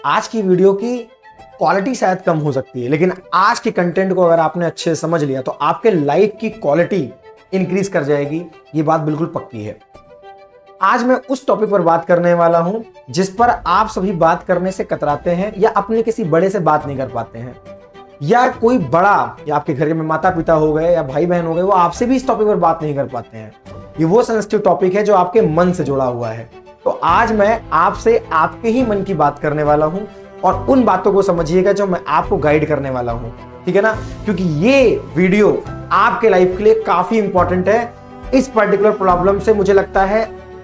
आज की वीडियो की क्वालिटी शायद कम हो सकती है, लेकिन आज के कंटेंट को अगर आपने अच्छे से समझ लिया तो आपके लाइफ की क्वालिटी इंक्रीज कर जाएगी। ये बात बिल्कुल पक्की है। आज मैं उस टॉपिक पर बात करने वाला हूं जिस पर आप सभी बात करने से कतराते हैं या अपने किसी बड़े से बात नहीं कर पाते हैं, या कोई बड़ा या आपके घर में माता पिता हो गए या भाई बहन हो गए, वो आपसे भी इस टॉपिक पर बात नहीं कर पाते हैं। ये वो सेंसिटिव टॉपिक है जो आपके मन से जुड़ा हुआ है। तो आज मैं आपसे आपके ही मन की बात करने वाला हूं और उन बातों को समझिएगा जो मैं आपको गाइड करने वाला हूं, ठीक है ना? क्योंकि ये वीडियो आपके लाइफ के लिए काफी इंपॉर्टेंट है। इस पर्टिकुलर प्रॉब्लम से मुझे लगता है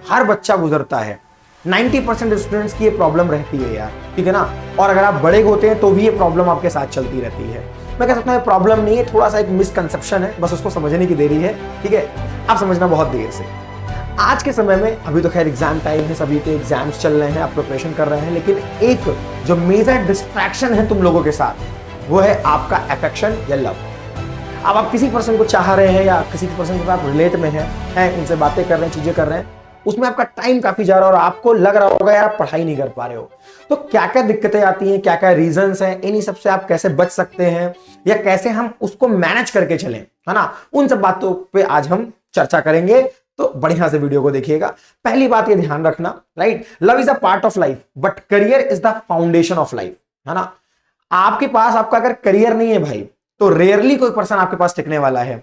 हर बच्चा गुजरता है। 90% स्टूडेंट्स की ये प्रॉब्लम रहती है यार, ठीक है ना? और अगर आप बड़े होते हैं तो भी ये प्रॉब्लम आपके साथ चलती रहती है। मैं कह सकता हूं प्रॉब्लम नहीं है, थोड़ा सा एक मिसकंसेप्शन है, बस उसको समझने की देरी है, ठीक है? आप समझना बहुत देर से। आज के समय में अभी तो खैर एग्जाम टाइम है, सभी के एग्जाम्स चल रहे हैं, आप प्रिपरेशन कर रहे हैं, लेकिन एक जो मेजर डिस्ट्रैक्शन है तुम लोगों के साथ वो है आपका अफेक्शन या लव। अब आप किसी पर्सन को चाह रहे हैं या किसी पर्सन के साथ रिलेट में हैं, उनसे बातें कर रहे हैं, चीजें कर रहे हैं, उसमें आपका टाइम काफी जा रहा है और आपको लग रहा होगा यार आप पढ़ाई नहीं कर पा रहे हो। तो क्या क्या दिक्कतें आती हैं, क्या क्या रीजंस हैं, इन्हीं सब से आप कैसे बच सकते हैं या कैसे हम उसको मैनेज करके चलें, है ना? उन सब बातों पे आज हम चर्चा करेंगे, तो बढ़िया से वीडियो को देखिएगा। पहली बात ये ध्यान रखना, right? Love is a part of life but career is the foundation of life, है ना? आपके पास आपका अगर करियर नहीं है भाई तो रेयरली कोई पर्सन आपके पास टिकने वाला है।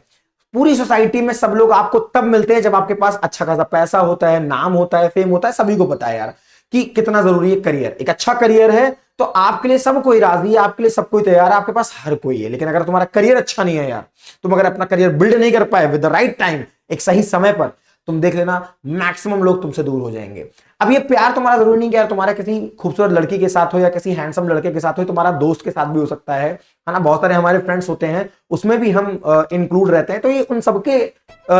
पूरी सोसाइटी में सब लोग आपको तब मिलते हैं जब आपके पास अच्छा खासा पैसा होता है, नाम होता है, फेम होता है। सभी को पता है यार कि कितना जरूरी है करियर। एक अच्छा करियर है तो आपके लिए सब कोई राजी है, आपके लिए सब कोई तैयार है, आपके पास हर कोई है। लेकिन अगर तुम्हारा करियर अच्छा नहीं है यार, तुम अगर अपना करियर बिल्ड नहीं कर पाए विद द राइट टाइम, एक सही समय पर, तुम देख लेना मैक्सिमम लोग तुमसे दूर हो जाएंगे। अब ये प्यार तुम्हारा जरूरी नहीं कि यार तुम्हारा किसी खूबसूरत लड़की के साथ हो या किसी हैंडसम लड़के के साथ हो, तुम्हारा दोस्त के साथ भी हो सकता है ना? बहुत सारे हमारे फ्रेंड्स होते हैं, उसमें भी हम इंक्लूड रहते हैं। तो ये उन सबके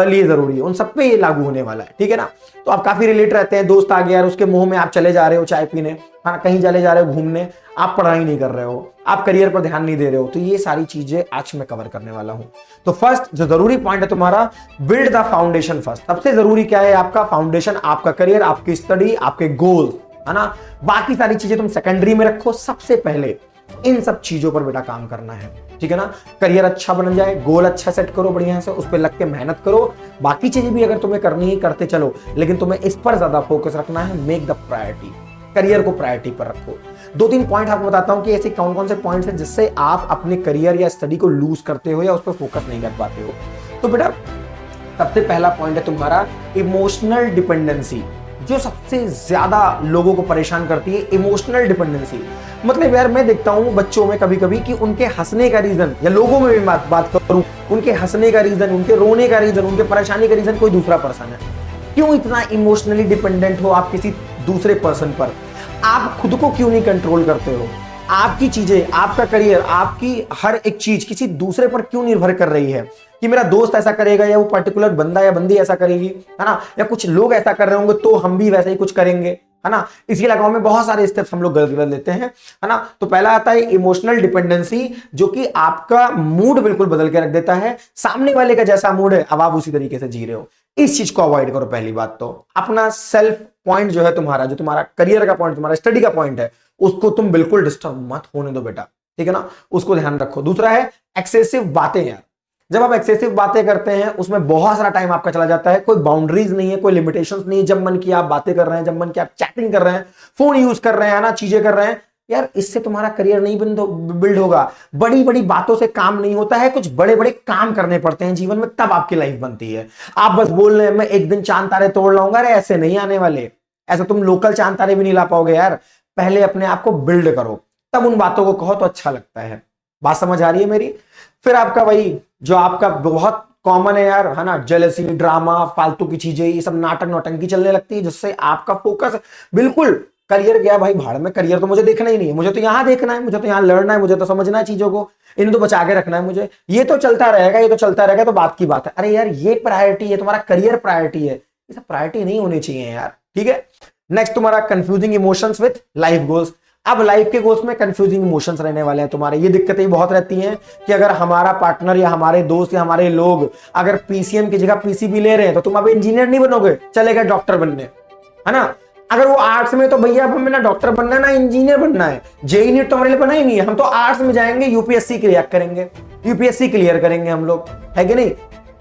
लिए जरूरी है, उन सब पे ये लागू होने वाला है, ठीक है ना? तो आप काफी रिलेट रहते हैं, दोस्त आ गया यार, उसके मुंह में आप चले जा रहे हो चाय पीने, हाँ, कहीं चले जा रहे हो घूमने, आप पढ़ाई नहीं कर रहे हो, आप करियर पर ध्यान नहीं दे रहे हो। तो ये सारी चीजें आज मैं कवर करने वाला हूं। तो फर्स्ट जो जरूरी पॉइंट है तुम्हारा, बिल्ड द फाउंडेशन फर्स्ट। सबसे जरूरी क्या है? आपका फाउंडेशन, आपका करियर, आपकी स्टडी, आपके गोल, है ना? बाकी सारी चीजें तुम सेकेंडरी में रखो। सबसे पहले इन सब चीजों पर बेटा काम करना है, ठीक है ना? करियर अच्छा बन जाए, गोल अच्छा सेट करो, बढ़िया से उस पर लग के मेहनत करो। बाकी चीजें भी अगर तुम्हें करनी है करते चलो, लेकिन तुम्हें इस पर ज्यादा फोकस रखना है। मेक द प्रायोरिटी, करियर को प्रायोरिटी पर रखो। 2-3 पॉइंट आपको बताता हूं कि ऐसे कौन कौन से पॉइंट्स हैं जिससे आप अपने करियर या स्टडी को लूज करते हो या उस पर फोकस नहीं कर पाते हो। तो बेटा सबसे पहला पॉइंट है तुम्हारा इमोशनल डिपेंडेंसी, जो सबसे ज्यादा लोगों को परेशान करती है। इमोशनल डिपेंडेंसी मतलब यार मैं देखता हूं बच्चों में कभी कभी कि उनके हंसने का रीजन, या लोगों में भी बात करूं, उनके हंसने का रीजन, उनके रोने का रीजन, उनके परेशानी का रीजन कोई दूसरा पर्सन है। क्यों इतना इमोशनली डिपेंडेंट हो आप किसी दूसरे पर्सन पर? आप खुद को क्यों नहीं कंट्रोल करते हो? आपकी चीजें, आपका करियर, आपकी हर एक चीज किसी दूसरे पर क्यों निर्भर कर रही है कि मेरा दोस्त ऐसा करेगा या वो पर्टिकुलर बंदा या बंदी ऐसा करेगी, है ना? या कुछ लोग ऐसा कर रहे होंगे तो हम भी वैसे ही कुछ करेंगे, है ना? इसी लगाव में बहुत सारे स्टेप्स हम लोग गलत गलत लेते हैं, है ना? तो पहला आता है इमोशनल डिपेंडेंसी, जो कि आपका मूड बिल्कुल बदल के रख देता है। सामने वाले का जैसा मूड है अब आप उसी तरीके से जी रहे हो। इस चीज को अवॉइड करो। पहली बात तो अपना सेल्फ पॉइंट जो है तुम्हारा, जो तुम्हारा करियर का पॉइंट, तुम्हारा स्टडी का पॉइंट है, उसको तुम बिल्कुल डिस्टर्ब मत होने दो बेटा, ठीक है ना? उसको ध्यान रखो। दूसरा है एक्सेसिव बातें यार। जब आप एक्सेसिव बातें करते हैं उसमें बहुत सारा टाइम आपका चला जाता है, कोई बाउंड्रीज नहीं है, कोई लिमिटेशंस नहीं है। जब मन किया आप बातें कर रहे हैं, जब मन किया आप चैटिंग कर रहे हैं, फोन यूज कर रहे हैं, ना चीजें कर रहे हैं यार। इससे तुम्हारा करियर नहीं बिल्ड होगा। बड़ी बड़ी बातों से काम नहीं होता है, कुछ बड़े बड़े काम करने पड़ते हैं जीवन में, तब आपकी लाइफ बनती है। आप बस बोल रहे हैं मैं एक दिन चांद तारे तोड़ लाऊंगा, अरे ऐसे नहीं आने वाले। ऐसा तुम लोकल चांद तारे भी नहीं ला पाओगे यार। पहले अपने आप को बिल्ड करो, तब उन बातों को कहो तो अच्छा लगता है। बात समझ आ रही है मेरी? फिर आपका वही जो आपका बहुत कॉमन है यार, है ना? जेलसी, ड्रामा, फालतू की चीजें, ये सब नाटक नौटंकी चलने लगती है, जिससे आपका फोकस बिल्कुल करियर गया भाई भाड़ में। करियर तो मुझे देखना ही नहीं है, मुझे तो यहां देखना है, मुझे तो यहां लड़ना है, मुझे तो समझना है चीजों को, इन्हें तो बचा के रखना है मुझे। ये तो चलता रहेगा, ये तो चलता रहेगा, तो बात की बात है। अरे यार ये प्रायोरिटी है, तुम्हारा करियर प्रायोरिटी है, ये सब प्रायोरिटी नहीं होनी चाहिए यार, ठीक है? नेक्स्ट तुम्हारा confusing emotions with life goals. अब लाइफ के गोल्स में कंफ्यूजिंग इमोशंस रहने वाले हैं तुम्हारे। ये दिक्कतें बहुत रहती हैं कि अगर हमारा पार्टनर या हमारे दोस्त या हमारे लोग अगर पीसीएम की जगह पीसीबी ले रहे हैं तो तुम अब इंजीनियर नहीं बनोगे, चले गए डॉक्टर बनने, है ना? अगर वो आर्ट्स में तो भैया अब हमें ना डॉक्टर बनना है ना इंजीनियर बनना है, जेई नीट तो हमारे लिए बना ही नहीं है, हम तो आर्ट्स में जाएंगे, यूपीएससी क्लियर करेंगे, यूपीएससी क्लियर करेंगे हम लोग, है कि नहीं?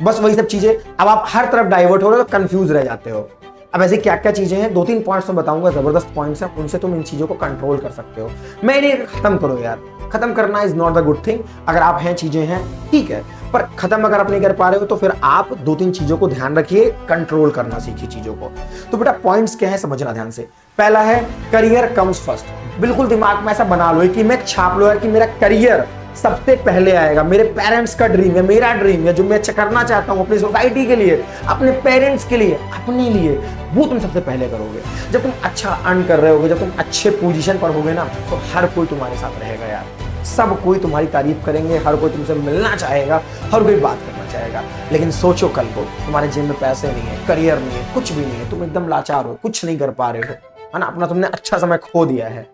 बस वही सब चीजें। अब आप हर तरफ डाइवर्ट हो रहे हो तो कंफ्यूज रह जाते हो। अब ऐसी क्या क्या चीजें हैं, 2-3 पॉइंट्स मैं बताऊंगा, जबरदस्त पॉइंट्स हैं, उनसे तुम इन चीजों को कंट्रोल कर सकते हो। मैं इन्हें खत्म करो यार, खत्म करना is not the good thing. अगर आप हैं, चीजें हैं, ठीक है, पर खत्म अगर आप नहीं कर पा रहे हो तो फिर आप 2-3 चीजों को ध्यान रखिए, कंट्रोल करना सीखिए चीजों को। तो बेटा पॉइंट्स क्या है समझना ध्यान से। पहला है करियर कम्स फर्स्ट। बिल्कुल दिमाग में ऐसा बना लो कि मैं छाप लो यार कि मेरा करियर सबसे पहले आएगा। मेरे पेरेंट्स का ड्रीम है, मेरा ड्रीम है, जो मैं अच्छा करना चाहता हूं अपनी सोसाइटी के लिए, अपने पेरेंट्स के लिए, अपने लिए, वो तुम सबसे पहले करोगे। जब तुम अच्छा अर्न कर रहे होगे, जब तुम अच्छे पोजीशन पर होगे ना, तो हर कोई तुम्हारे साथ रहेगा यार, सब कोई तुम्हारी तारीफ करेंगे, हर कोई तुमसे मिलना चाहेगा, हर कोई बात करना चाहेगा। लेकिन सोचो कल को तुम्हारे जेब में पैसे नहीं है, करियर नहीं है, कुछ भी नहीं है, तुम एकदम लाचार हो, कुछ नहीं कर पा रहे हो, है ना, अपना तुमने अच्छा समय खो दिया है।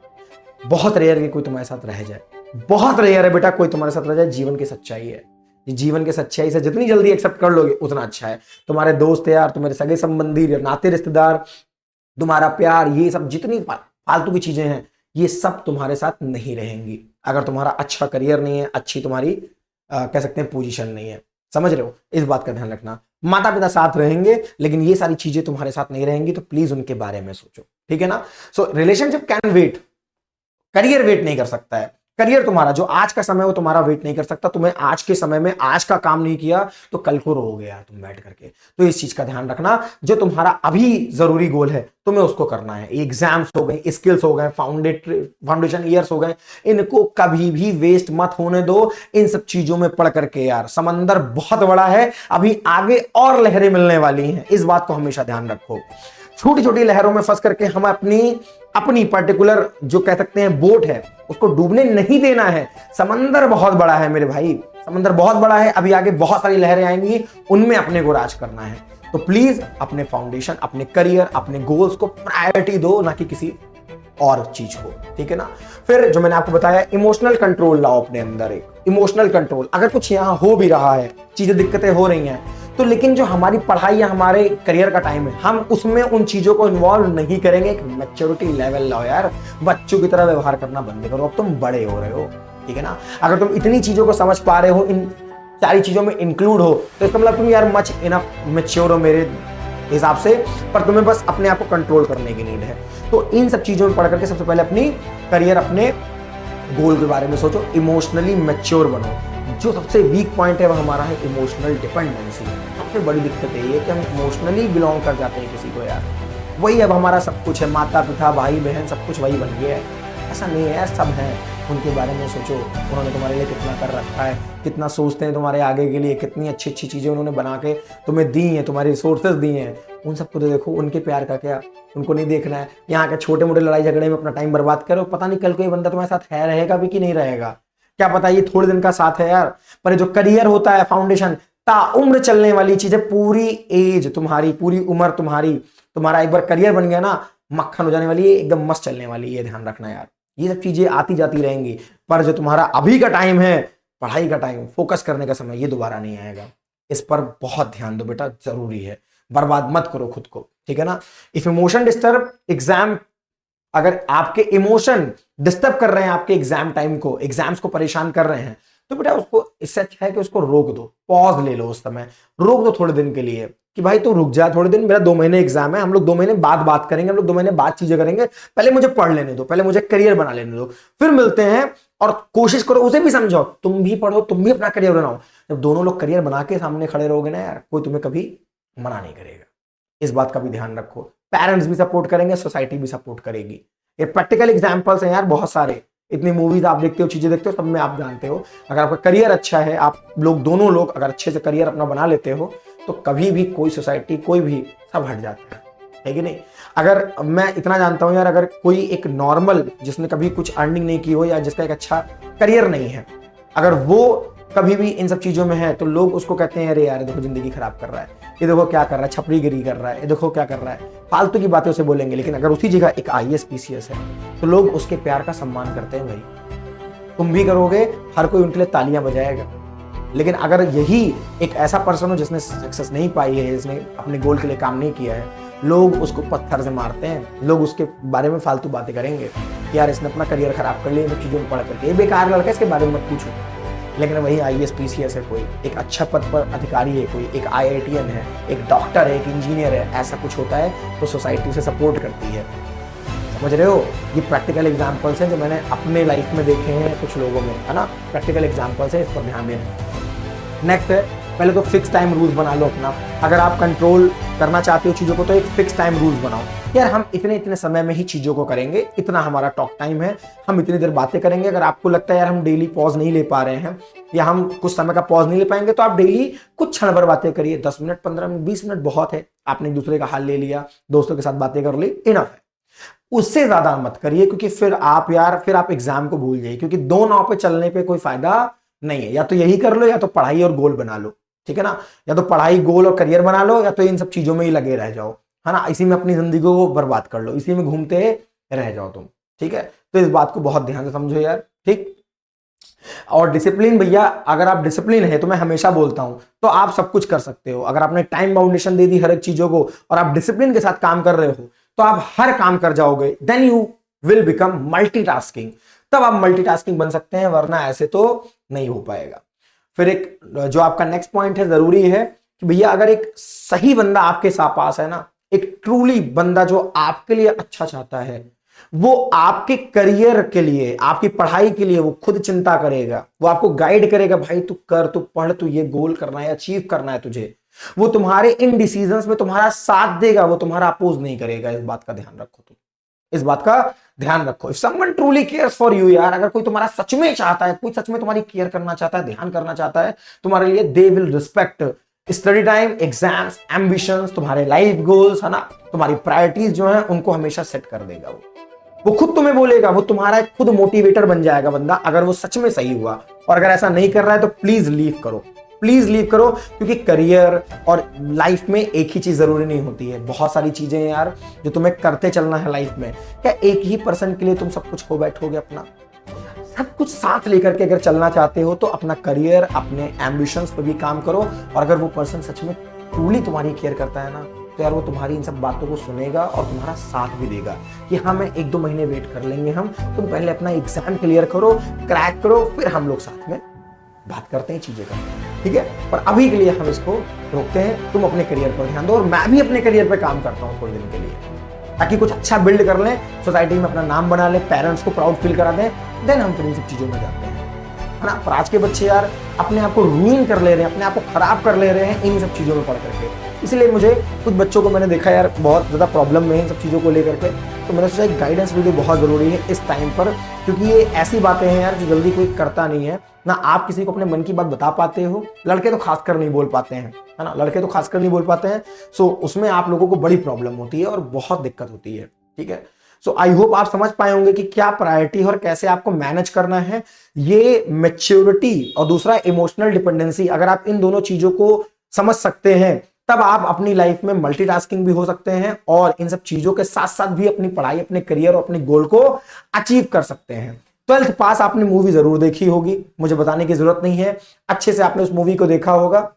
बहुत रेयर है कोई तुम्हारे साथ रह जाए, बहुत रेयर है बेटा कोई तुम्हारे साथ रह जाए। जीवन की सच्चाई है, जीवन की सच्चाई से जितनी जल्दी एक्सेप्ट कर लोगे उतना अच्छा है। तुम्हारे दोस्त यार, तुम्हारे सगे संबंधी, नाते रिश्तेदार, तुम्हारा प्यार, ये सब जितनी फालतू की चीजें हैं, ये सब तुम्हारे साथ नहीं रहेंगी अगर तुम्हारा अच्छा करियर नहीं है, अच्छी तुम्हारी कह सकते हैं पोजीशन नहीं है। समझ रहे हो? इस बात का ध्यान रखना। माता पिता साथ रहेंगे लेकिन ये सारी चीजें तुम्हारे साथ नहीं रहेंगी, तो प्लीज उनके बारे में सोचो, ठीक है ना। So relationship can wait, career wait नहीं कर सकता है। करियर तुम्हारा जो आज का समय है वो तुम्हारा वेट नहीं कर सकता। तुम्हें आज के समय में आज का काम नहीं किया तो कल को रोओगे यार तुम बैठ करके। तो इस चीज का ध्यान रखना, जो तुम्हारा अभी जरूरी गोल है तुम्हें उसको करना है। एग्जाम्स हो गए, स्किल्स हो गए, फाउंडेशन ईयर्स हो गए, इनको कभी भी वेस्ट मत होने दो इन सब चीजों में पढ़ करके। यार समंदर बहुत बड़ा है, अभी आगे और लहरें मिलने वाली हैं, इस बात को हमेशा ध्यान रखो। छोटी छोटी लहरों में फंस करके हम अपनी पर्टिकुलर जो कह सकते हैं बोट है उसको डूबने नहीं देना है। समंदर बहुत बड़ा है मेरे भाई, समंदर बहुत बड़ा है, अभी आगे बहुत सारी लहरें आएंगी, उनमें अपने को राज करना है। तो प्लीज अपने फाउंडेशन, अपने करियर, अपने गोल्स को प्रायोरिटी दो, ना कि किसी और चीज को, ठीक है ना। फिर जो मैंने आपको बताया, इमोशनल कंट्रोल लाओ अपने अंदर। एक इमोशनल कंट्रोल, अगर कुछ यहां हो भी रहा है, चीजें दिक्कतें हो रही हैं, तो लेकिन जो हमारी पढ़ाई या हमारे करियर का टाइम है, हम उसमें उन चीजों को इन्वॉल्व नहीं करेंगे। एक मैच्योरिटी लेवल लाओ यार, बच्चों की तरह व्यवहार करना बंद करो, अब तुम बड़े हो रहे हो, ठीक है ना। अगर तुम इतनी चीजों को समझ पा रहे हो, इन सारी चीजों में इंक्लूड हो, तो इसका मतलब तुम यार मच इनफ मैच्योर हो मेरे हिसाब से, पर तुम्हें बस अपने आप को कंट्रोल करने की नीड है। तो इन सब चीजों में पढ़ करके सबसे पहले अपनी करियर, अपने गोल के बारे में सोचो, इमोशनली मैच्योर बनो। जो सबसे वीक पॉइंट है वो हमारा है इमोशनल डिपेंडेंसी। सबसे बड़ी दिक्कत ये है कि हम इमोशनली बिलोंग कर जाते हैं किसी को यार, वही अब हमारा सब कुछ है, माता पिता भाई बहन सब कुछ वही बन गया है। ऐसा नहीं है यार, सब है, उनके बारे में सोचो, उन्होंने तुम्हारे लिए कितना कर रखा है, कितना सोचते हैं तुम्हारे आगे के लिए, कितनी अच्छी अच्छी चीज़ें उन्होंने बना के तुम्हें दी हैं, तुम्हारे रिसोर्सेज दिए हैं, उन सबको तो देखो। उनके प्यार का क्या उनको नहीं देखना है? यहाँ के छोटे मोटे लड़ाई झगड़े में अपना टाइम बर्बाद करो, पता नहीं कल कोई बंदा तुम्हारे साथ है, रहेगा भी कि नहीं रहेगा, क्या पता। ये थोड़े दिन का साथ है यार, पर जो करियर होता है, फाउंडेशन, ताउम्र चलने वाली चीजें, पूरी एज तुम्हारी, पूरी उम्र तुम्हारी, तुम्हारा एक बार करियर बन गया ना, मक्खन हो जाने वाली है, एकदम मस्त चलने वाली है, ये ध्यान रखना यार। ये सब चीजें आती जाती रहेंगी, पर जो तुम्हारा अभी का टाइम है, पढ़ाई का टाइम, फोकस करने का समय, ये दोबारा नहीं आएगा। इस पर बहुत ध्यान दो बेटा, जरूरी है, बर्बाद मत करो खुद को, ठीक है ना। इफ इमोशन डिस्टर्ब एग्जाम, अगर आपके इमोशन डिस्टर्ब कर रहे हैं आपके एग्जाम टाइम को, एग्जाम्स को परेशान कर रहे हैं, तो बेटा उसको, इससे अच्छा है कि उसको रोक दो, पॉज ले लो, उस समय रोक दो थोड़े दिन के लिए, कि भाई तू रुक जा थोड़े दिन, मेरा 2 महीने एग्जाम है, हम लोग 2 महीने बाद बात करेंगे, हम लोग 2 महीने बाद चीजें करेंगे, पहले मुझे पढ़ लेने दो, पहले मुझे करियर बना लेने दो, फिर मिलते हैं। और कोशिश करो, उसे भी समझाओ, तुम भी पढ़ो, तुम भी अपना करियर बनाओ। जब दोनों लोग करियर बना के सामने खड़े रहोगे ना यार, कोई तुम्हें कभी मना नहीं करेगा। इस बात का भी ध्यान रखो। पेरेंट्स भी सपोर्ट करेंगे, सोसाइटी भी सपोर्ट करेगी। ये प्रैक्टिकल एग्जांपल्स हैं यार बहुत सारे, इतनी मूवीज आप देखते हो, चीजें देखते हो, सब में आप जानते हो। अगर आपका करियर अच्छा है, आप लोग दोनों लोग अगर अच्छे से करियर अपना बना लेते हो, तो कभी भी कोई सोसाइटी, कोई भी, सब हट जाता है कि नहीं। अगर मैं इतना जानता हूं यार, अगर कोई एक नॉर्मल, जिसने कभी कुछ अर्निंग नहीं की हो, या जिसका एक अच्छा करियर नहीं है, अगर वो कभी भी इन सब चीजों में है, तो लोग उसको कहते हैं अरे यार देखो जिंदगी खराब कर रहा है, ये देखो क्या कर रहा है, छपरीगिरी कर रहा है, ये देखो क्या कर रहा है, फालतू की बातें उसे बोलेंगे। लेकिन अगर उसी जगह एक IAS PCS है, तो लोग उसके प्यार का सम्मान करते हैं। भाई तुम भी करोगे, हर कोई उनके लिए तालियां बजाएगा। लेकिन अगर यही एक ऐसा पर्सन हो जिसने सक्सेस नहीं पाई है, जिसने अपने गोल के लिए काम नहीं किया है, लोग उसको पत्थर से मारते हैं, लोग उसके बारे में फालतू बातें करेंगे कि यार इसने अपना करियर खराब कर लिया इन चीज़ों में पढ़ करके, ये बेकार लड़का, इसके बारे में मत पूछो। लेकिन वही IAS PCS है, कोई एक अच्छा पद पर अधिकारी है, कोई एक IITN है, एक डॉक्टर है, एक इंजीनियर है, ऐसा कुछ होता है तो सोसाइटी उसे सपोर्ट करती है। समझ रहे हो? ये प्रैक्टिकल एग्जाम्पल्स हैं जो मैंने अपने लाइफ में देखे हैं कुछ लोगों में, है ना। प्रैक्टिकल एग्जाम्पल्स है, इस पर ध्यान देना। नेक्स्ट है, पहले तो फिक्स टाइम रूल्स बना लो अपना। अगर आप कंट्रोल करना चाहते हो चीज़ों को तो एक फिक्स टाइम रूल्स बनाओ। यार हम इतने इतने समय में ही चीज़ों को करेंगे, इतना हमारा टॉक टाइम है, हम इतनी देर बातें करेंगे। अगर आपको लगता है यार हम डेली पॉज नहीं ले पा रहे हैं या हम कुछ समय का पॉज नहीं ले पाएंगे, तो आप डेली कुछ क्षण भर बातें करिए। 10 मिनट, 15 मिनट, 20 मिनट बहुत है। आपने एक दूसरे का हाल ले लिया, दोस्तों के साथ बातें कर ली, इनफ है। उससे ज्यादा मत करिए, क्योंकि फिर आप एग्जाम को भूल जाइए, क्योंकि दो नाव पे चलने पे कोई फायदा नहीं है। या तो यही कर लो, या तो पढ़ाई और गोल बना लो, ठीक है ना। या तो पढ़ाई, गोल और करियर बना लो, या तो इन सब चीजों में ही लगे रह जाओ, है ना। इसी में अपनी जिंदगी को बर्बाद कर लो, इसी में घूमते रह जाओ तुम, ठीक है। तो इस बात को बहुत ध्यान से समझो यार, ठीक। और डिसिप्लिन भैया, अगर आप डिसिप्लिन है तो मैं हमेशा बोलता हूं तो आप सब कुछ कर सकते हो। अगर आपने टाइम बाउंडेशन दे दी हर एक चीजों को और आप डिसिप्लिन के साथ काम कर रहे हो तो आप हर काम कर जाओगे। Then you will become multitasking, तब आप मल्टीटास्किंग बन सकते हैं, वरना ऐसे तो नहीं हो पाएगा। फिर एक जो आपका नेक्स्ट पॉइंट है, जरूरी है कि भैया अगर एक सही बंदा आपके साथ पास है ना, एक ट्रूली बंदा जो आपके लिए अच्छा चाहता है, वो आपके करियर के लिए, आपकी पढ़ाई के लिए वो खुद चिंता करेगा, वो आपको गाइड करेगा, भाई तू कर, तू पढ़, तू ये गोल करना है, अचीव करना है तुझे। वो तुम्हारे इन डिसीजंस में तुम्हारा साथ देगा, वो तुम्हारा अपोज नहीं करेगा। इस बात का ध्यान रखो तुम, इस बात का ध्यान रखो। If someone truly cares for you, यार अगर कोई तुम्हारा सच में चाहता है, कोई सच में तुम्हारी केयर करना चाहता है, ध्यान करना चाहता है तुम्हारे लिए, they will respect study time, exams, ambitions, तुम्हारे लाइफ गोल्स, है ना, तुम्हारी प्रायोरिटीज जो है उनको हमेशा सेट कर देगा। वो खुद तुम्हें बोलेगा, वो तुम्हारा खुद मोटिवेटर बन जाएगा बंदा, अगर वो सच में सही हुआ। और अगर ऐसा नहीं कर रहा है तो प्लीज लीव करो, प्लीज लीव करो, क्योंकि करियर और लाइफ में एक ही चीज जरूरी नहीं होती है। बहुत सारी चीजें हैं यार जो तुम्हें करते चलना है लाइफ में। क्या एक ही पर्सन के लिए तुम सब कुछ खो बैठोगे? अपना सब कुछ साथ लेकर के अगर चलना चाहते हो तो अपना करियर, अपने एम्बिशंस पर भी काम करो। और अगर वो पर्सन सच में ट्रूली तुम्हारी केयर करता है ना, तो यार वो तुम्हारी इन सब बातों को सुनेगा और तुम्हारा साथ भी देगा कि हाँ मैं 1-2 महीने वेट कर लेंगे हम, तुम पहले अपना एग्जाम क्लियर करो, क्रैक करो, फिर हम लोग साथ में बात करते हैं चीजें का, ठीक है। पर अभी के लिए हम इसको रोकते हैं, तुम अपने करियर पर ध्यान दो और मैं भी अपने करियर पर काम करता हूँ थोड़े दिन के लिए, ताकि कुछ अच्छा बिल्ड कर लें, सोसाइटी में अपना नाम बना लें, पेरेंट्स को प्राउड फील करा दें। देन हम फिर इन सब चीजों में जाते हैं, है ना। पर आज के बच्चे यार अपने आप को रूइन कर ले रहे हैं, अपने आप को खराब कर ले रहे हैं इन सब चीजों में पढ़ करके। इसलिए मुझे कुछ बच्चों को मैंने देखा यार बहुत ज्यादा प्रॉब्लम में इन सब चीजों को लेकर के, तो मैंने सोचा एक गाइडेंस वीडियो बहुत जरूरी है इस टाइम पर, क्योंकि ये ऐसी बातें हैं यार जो जल्दी कोई करता नहीं है ना। आप किसी को अपने मन की बात बता पाते हो, लड़के तो खासकर नहीं बोल पाते हैं, है ना, लड़के तो खासकर नहीं बोल पाते हैं। सो उसमें आप लोगों को बड़ी प्रॉब्लम होती है और बहुत दिक्कत होती है, ठीक है। सो आई होप आप समझ पाए होंगे कि क्या प्रायोरिटी और कैसे आपको मैनेज करना है। ये मैच्योरिटी और दूसरा इमोशनल डिपेंडेंसी, अगर आप इन दोनों चीजों को समझ सकते हैं तब आप अपनी लाइफ में मल्टीटास्किंग भी हो सकते हैं और इन सब चीजों के साथ साथ भी अपनी पढ़ाई, अपने करियर और अपने गोल को अचीव कर सकते हैं। 12th पास आपने मूवी जरूर देखी होगी, मुझे बताने की जरूरत नहीं है, अच्छे से आपने उस मूवी को देखा होगा।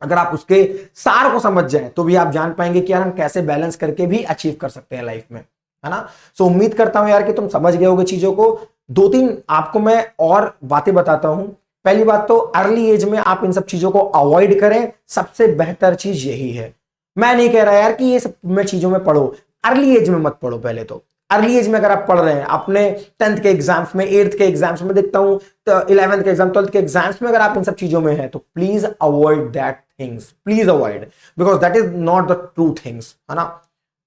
अगर आप उसके सार को समझ जाएं तो भी आप जान पाएंगे कि यार हम कैसे बैलेंस करके भी अचीव कर सकते हैं लाइफ में, है ना। सो उम्मीद करता हूं यार कि तुम समझ गए होगे चीजों को। 2-3 आपको मैं और बातें बताता हूं। पहली बात तो अर्ली एज में आप इन सब चीजों को अवॉइड करें, सबसे बेहतर चीज यही है। मैं नहीं कह रहा यार कि ये सब में चीजों में पढ़ो, अर्ली एज में मत पढ़ो। पहले तो अर्ली एज में अगर आप पढ़ रहे हैं, अपने 10th के एग्जाम्स में, 8th के एग्जाम्स में देखता हूं, तो 11th के एग्जाम, 12th के एग्जाम्स में अगर आप इन सब चीजों में हैं तो please avoid that things, please avoid, because that is not the true things, है ना।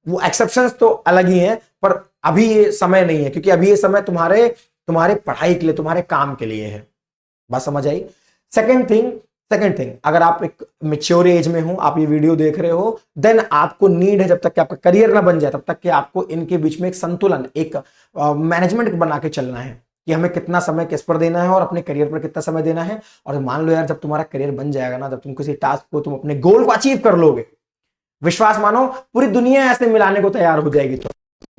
वो एक्सेप्शंस तो अलग ही हैं, पर अभी ये समय नहीं है, क्योंकि अभी ये समय तुम्हारे पढ़ाई के लिए, तुम्हारे काम के लिए है। बात समझ आई। सेकंड थिंग, अगर आप एक मेच्योर एज में हो, आप ये वीडियो देख रहे हो, देन आपको नीड है, जब तक कि आपका करियर ना बन जाए तब तक कि आपको इनके बीच में एक संतुलन, एक मैनेजमेंट बना के चलना है कि हमें कितना समय किस पर देना है और अपने करियर पर कितना समय देना है। और मान लो यार जब तुम्हारा करियर बन जाएगा ना, जब तुम किसी टास्क को, तुम अपने गोल को अचीव कर लोगे, विश्वास मानो पूरी दुनिया ऐसे मिलाने को तैयार हो जाएगी। तो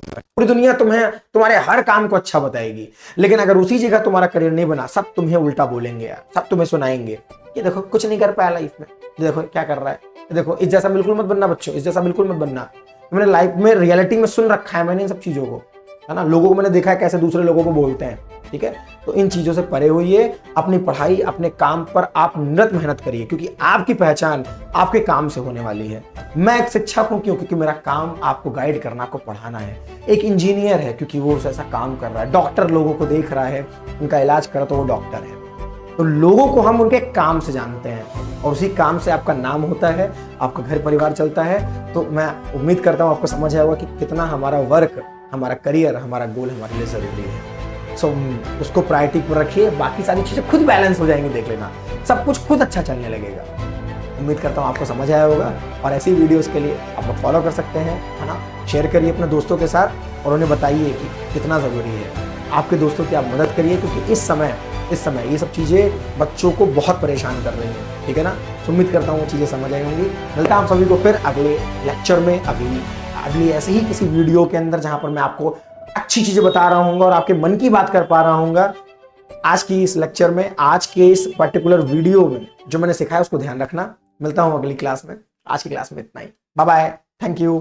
पूरी दुनिया तुम्हारे हर काम को अच्छा बताएगी। लेकिन अगर उसी जगह तुम्हारा करियर नहीं बना, सब तुम्हें उल्टा बोलेंगे यार, सब तुम्हें सुनाएंगे, ये देखो कुछ नहीं कर पाया लाइफ में, ये देखो क्या कर रहा है, ये देखो इस जैसा बिल्कुल मत बनना बच्चों, इस जैसा बिल्कुल मत बनना। मैंने लाइफ में रियलिटी में सुन रखा है मैंने इन सब चीज़ों को, है ना। लोगों को मैंने देखा है कैसे दूसरे लोगों को बोलते हैं, ठीक है। तो इन चीज़ों से परे होइए, अपनी पढ़ाई अपने काम पर आप निरंतर मेहनत करिए, क्योंकि आपकी पहचान आपके काम से होने वाली है। मैं एक शिक्षक हूँ क्यों, क्योंकि मेरा काम आपको गाइड करना, आपको पढ़ाना है। एक इंजीनियर है क्योंकि वो ऐसा काम कर रहा है। डॉक्टर लोगों को देख रहा है, उनका इलाज कर रहा तो वो डॉक्टर है। तो लोगों को हम उनके काम से जानते हैं और उसी काम से आपका नाम होता है, आपका घर परिवार चलता है। तो मैं उम्मीद करता हूँ आपको समझ आया होगा कि कितना हमारा वर्क, हमारा करियर, हमारा गोल हमारे लिए ज़रूरी है। सो उसको प्रायोरिटी पर रखिए, बाकी सारी चीज़ें खुद बैलेंस हो जाएंगी, देख लेना सब कुछ खुद अच्छा चलने लगेगा। उम्मीद करता हूँ आपको समझ आया होगा और ऐसी वीडियोस के लिए आप लोग फॉलो कर सकते हैं, है ना। शेयर करिए अपने दोस्तों के साथ और उन्हें बताइए कि कितना ज़रूरी है। आपके दोस्तों की आप मदद करिए, क्योंकि इस समय ये सब चीज़ें बच्चों को बहुत परेशान कर रही हैं, ठीक है ना। तो उम्मीद करता हूँ वो चीज़ें समझ आई होंगी। मिलता हूँ सभी को फिर अगले लेक्चर में, अगली ऐसे ही किसी वीडियो के अंदर, जहाँ पर मैं आपको अच्छी चीज़ें बता रहा हूँ और आपके मन की बात कर पा रहा हूँ। आज की इस लेक्चर में, आज के इस पर्टिकुलर वीडियो में जो मैंने सिखाया उसको ध्यान रखना। मिलता हूँ अगली क्लास में। आज की क्लास में इतना ही। Bye bye, thank you.